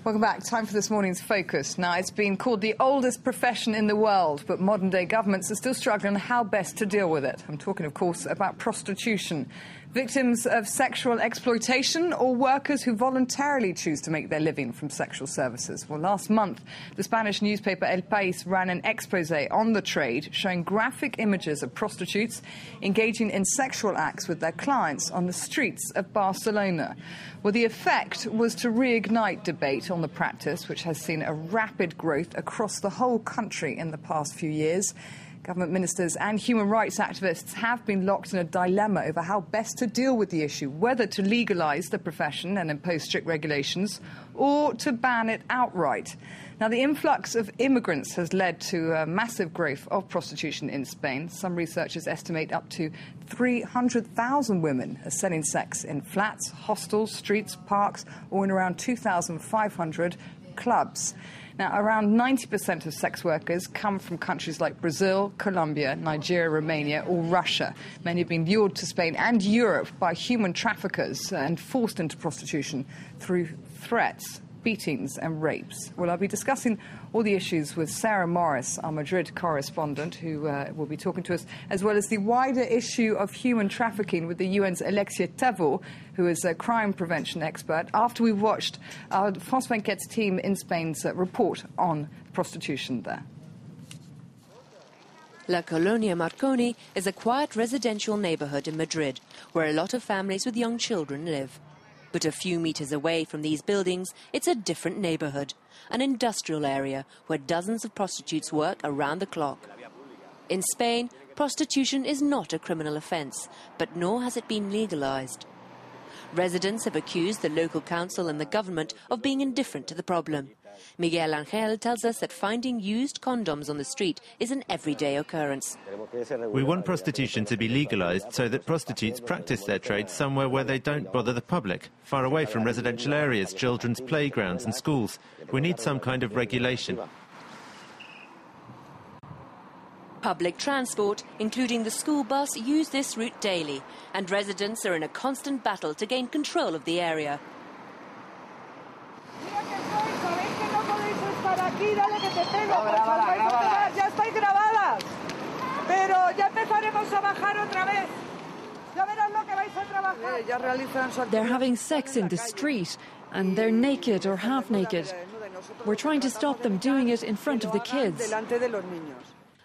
Welcome back. Time for this morning's Focus. Now, it's been called the oldest profession in the world, but modern-day governments are still struggling on how best to deal with it. I'm talking, of course, about prostitution. Victims of sexual exploitation or workers who voluntarily choose to make their living from sexual services. Well, last month, the Spanish newspaper El País ran an exposé on the trade, showing graphic images of prostitutes engaging in sexual acts with their clients on the streets of Barcelona. Well, the effect was to reignite debate on the practice, which has seen a rapid growth across the whole country in the past few years. Government ministers and human rights activists have been locked in a dilemma over how best to deal with the issue, whether to legalise the profession and impose strict regulations or to ban it outright. Now, the influx of immigrants has led to a massive growth of prostitution in Spain. Some researchers estimate up to 300,000 women are selling sex in flats, hostels, streets, parks, or in around 2,500 clubs. Now, around 90% of sex workers come from countries like Brazil, Colombia, Nigeria, Romania or Russia. Many have been lured to Spain and Europe by human traffickers and forced into prostitution through threats, beatings and rapes. Well, I'll be discussing all the issues with Sarah Morris, our Madrid correspondent, who will be talking to us, as well as the wider issue of human trafficking with the UN's Alexia Tevor, who is a crime prevention expert, after we've watched our France 24 team in Spain's report on prostitution there. La Colonia Marconi is a quiet residential neighbourhood in Madrid, where a lot of families with young children live. But a few metres away from these buildings, it's a different neighbourhood, an industrial area where dozens of prostitutes work around the clock. In Spain, prostitution is not a criminal offence, but nor has it been legalised. Residents have accused the local council and the government of being indifferent to the problem. Miguel Angel tells us that finding used condoms on the street is an everyday occurrence. We want prostitution to be legalised so that prostitutes practice their trade somewhere where they don't bother the public, far away from residential areas, children's playgrounds and schools. We need some kind of regulation. Public transport, including the school bus, use this route daily, and residents are in a constant battle to gain control of the area. They're having sex in the street, and they're naked or half naked. We're trying to stop them doing it in front of the kids.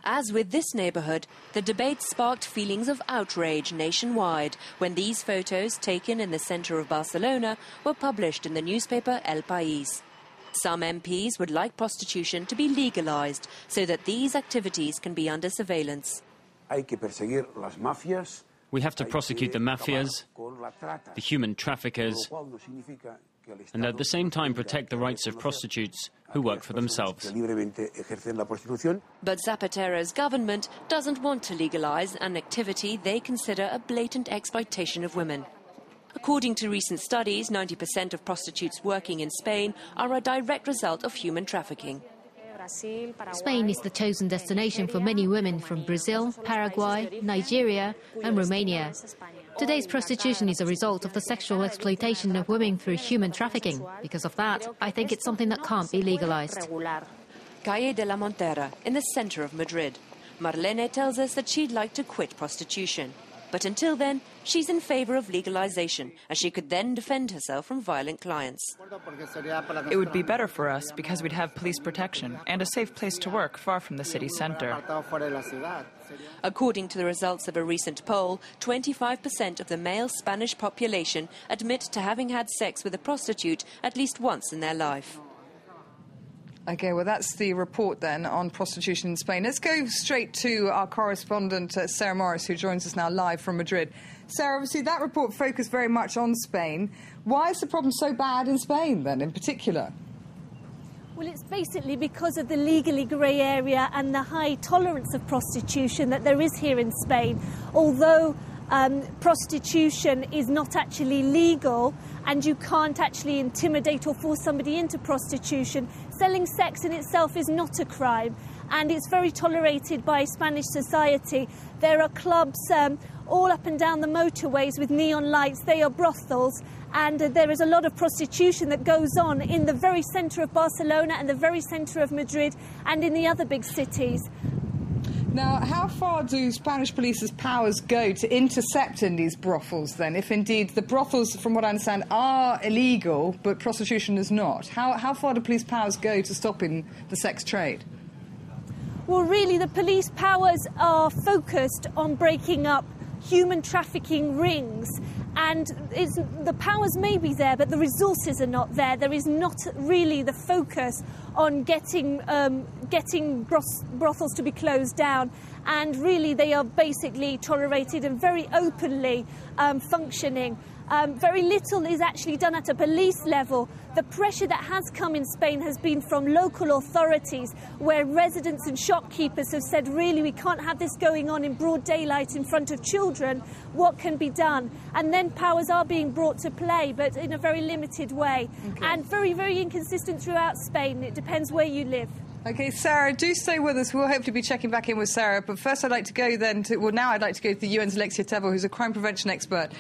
As with this neighbourhood, the debate sparked feelings of outrage nationwide when these photos, taken in the centre of Barcelona, were published in the newspaper El País. Some MPs would like prostitution to be legalised so that these activities can be under surveillance. We have to prosecute the mafias, the human traffickers, and at the same time protect the rights of prostitutes who work for themselves. But Zapatero's government doesn't want to legalise an activity they consider a blatant exploitation of women. According to recent studies, 90% of prostitutes working in Spain are a direct result of human trafficking. Spain is the chosen destination for many women from Brazil, Paraguay, Nigeria and Romania. Today's prostitution is a result of the sexual exploitation of women through human trafficking. Because of that, I think it's something that can't be legalised. Calle de la Montera, in the centre of Madrid. Marlene tells us that she'd like to quit prostitution. But until then, she's in favour of legalisation, as she could then defend herself from violent clients. It would be better for us because we'd have police protection and a safe place to work far from the city centre. According to the results of a recent poll, 25% of the male Spanish population admit to having had sex with a prostitute at least once in their life. OK, well, that's the report then on prostitution in Spain. Let's go straight to our correspondent, Sarah Morris, who joins us now live from Madrid. Sarah, obviously that report focused very much on Spain. Why is the problem so bad in Spain, then, in particular? Well, it's basically because of the legally grey area and the high tolerance of prostitution that there is here in Spain. Although prostitution is not actually legal and you can't actually intimidate or force somebody into prostitution, selling sex in itself is not a crime and it's very tolerated by Spanish society. There are clubs all up and down the motorways with neon lights. They are brothels, and there is a lot of prostitution that goes on in the very centre of Barcelona and the very centre of Madrid and in the other big cities. Now, how far do Spanish police's powers go to intercept in these brothels, then, if indeed the brothels, from what I understand, are illegal, but prostitution is not? How far do police powers go to stopping the sex trade? Well, really, the police powers are focused on breaking up human trafficking rings, and the powers may be there, but the resources are not there. There is not really the focus on getting brothels to be closed down, and really they are basically tolerated and very openly functioning. Very little is actually done at a police level. The pressure that has come in Spain has been from local authorities, where residents and shopkeepers have said, really, we can't have this going on in broad daylight in front of children. What can be done? And then powers are being brought to play, but in a very limited way. Okay. And very, very inconsistent throughout Spain. It depends where you live. OK, Sarah, do stay with us. We'll hopefully be checking back in with Sarah. But first I'd like to go then to... Well, now I'd like to go to the UN's Alexia Tevel, who's a crime prevention expert,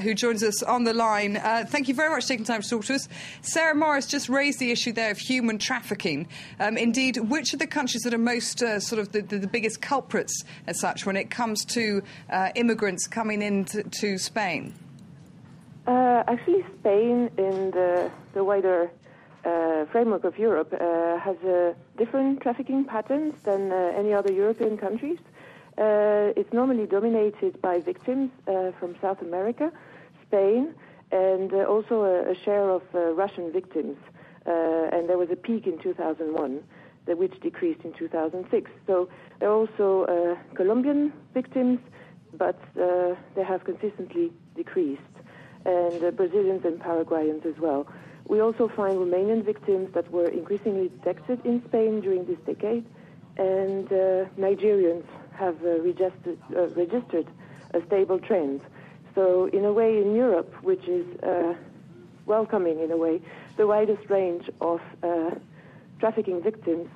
who joins us on the line. Thank you very much for taking time to talk to us. Sarah Morris just raised the issue there of human trafficking. Indeed, which are the countries that are most sort of the biggest culprits, as such, when it comes to immigrants coming into Spain? Actually, Spain, in the wider framework of Europe, has different trafficking patterns than any other European countries. It's normally dominated by victims from South America, Spain, and also a share of Russian victims. And there was a peak in 2001, which decreased in 2006. So there are also Colombian victims, but they have consistently decreased, and Brazilians and Paraguayans as well. We also find Romanian victims that were increasingly detected in Spain during this decade, and Nigerians have registered a stable trend. So in a way, in Europe, which is welcoming in a way the widest range of trafficking victims,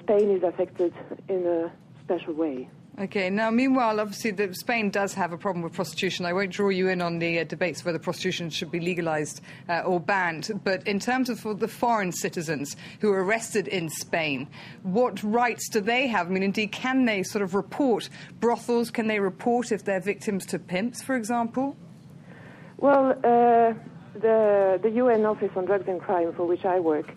Spain is affected in a special way. OK, now, meanwhile, obviously, Spain does have a problem with prostitution. I won't draw you in on the debates of whether prostitution should be legalised or banned. But in terms of the foreign citizens who are arrested in Spain, what rights do they have? I mean, indeed, can they sort of report brothels? Can they report if they're victims to pimps, for example? Well, the UN Office on Drugs and Crime, for which I work,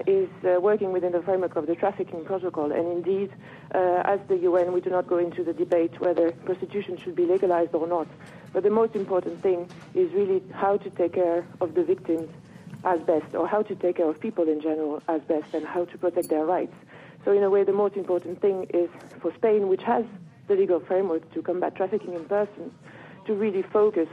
is working within the framework of the trafficking protocol, and indeed, as the UN, we do not go into the debate whether prostitution should be legalized or not. But the most important thing is really how to take care of the victims as best, or how to take care of people in general as best, and how to protect their rights. So in a way, the most important thing is for Spain, which has the legal framework to combat trafficking in persons, to really focus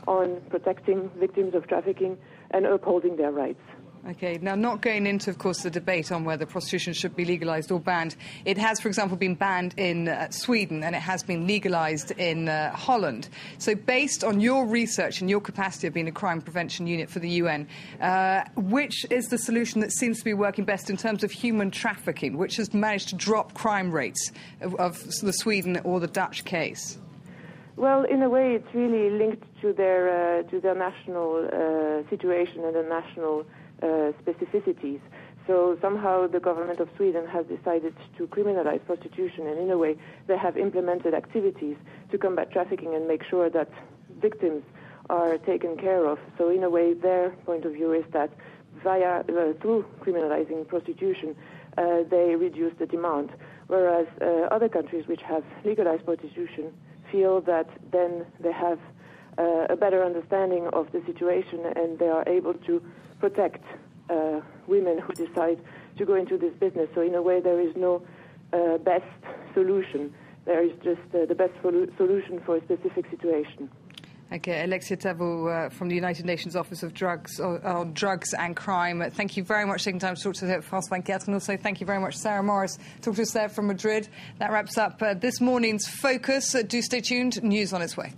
on protecting victims of trafficking and upholding their rights. OK, now, not going into, of course, the debate on whether prostitution should be legalised or banned, it has, for example, been banned in Sweden, and it has been legalised in Holland. So based on your research and your capacity of being a crime prevention unit for the UN, which is the solution that seems to be working best in terms of human trafficking, which has managed to drop crime rates of the Sweden or the Dutch case? Well, in a way, it's really linked to their national situation and their national specificities. So somehow the government of Sweden has decided to criminalize prostitution, and in a way they have implemented activities to combat trafficking and make sure that victims are taken care of. So in a way their point of view is that through criminalizing prostitution they reduce the demand, whereas other countries which have legalized prostitution feel that then they have a better understanding of the situation, and they are able to protect women who decide to go into this business. So in a way, there is no best solution. There is just the best solution for a specific situation. Okay, Alexia Tevel from the United Nations Office of Drugs on Drugs and Crime. Thank you very much for taking time to talk to us at France 24, and also thank you very much, Sarah Morris, talking to us there from Madrid. That wraps up this morning's Focus. Do stay tuned. News on its way.